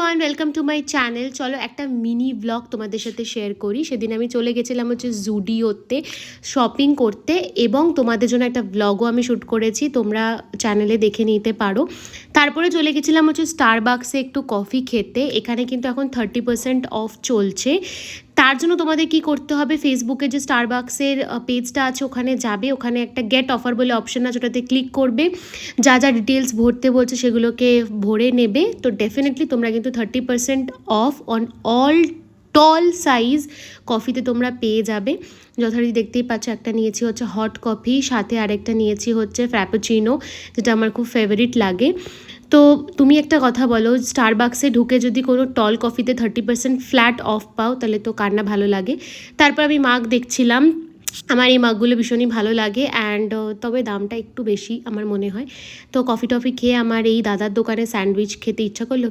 Everyone, welcome to my channel. চলো একটা mini blog তোমাদের সাথে শেয়ার করি। সেদিন আমি চলে গেছিলাম হচ্ছে জুডিওতে শপিং করতে, এবং তোমাদের জন্য একটা ব্লগও আমি শ্যুট করেছি, তোমরা চ্যানেলে দেখে নিতে পারো। তারপরে চলে গেছিলাম হচ্ছে স্টারবাক্সে একটু কফি খেতে। এখানে কিন্তু এখন 30% অফ চলছে। তার জন্য তোমাদের কি করতে হবে, ফেসবুকে যে স্টারবাক্সের পেজটা আছে ওখানে যাবে, ওখানে একটা গেট অফার বলে অপশন আছে, ওটাতে ক্লিক করবে, যা যা ডিটেলস ভরতে বলছে সেগুলোকে ভরে নেবে। তো ডেফিনেটলি তোমরা কিন্তু 30% of on all tall size কফিতে তোমরা পেয়ে যাবে। যথারীতি দেখতেই পাচ্ছ, একটা নিয়েছি হচ্ছে হট কফি, সাথে আরেকটা নিয়েছি হচ্ছে ফ্র্যাপুচিনো, যেটা আমার খুব ফেভারিট লাগে। তো তুমি একটা কথা বলো, স্টারবাক্সে ঢুকে যদি কোনো টল কফিতে 30% ফ্ল্যাট অফ পাও, তাহলে তো কার না ভালো লাগে। তারপর আমি মাগ দেখছিলাম, আমার এই মাগগুলো ভীষণই ভালো লাগে, অ্যান্ড তবে দামটা একটু বেশি আমার মনে হয়। তো কফি টফি খেয়ে আমার এই দাদার দোকানে স্যান্ডউইচ খেতে ইচ্ছা করলো।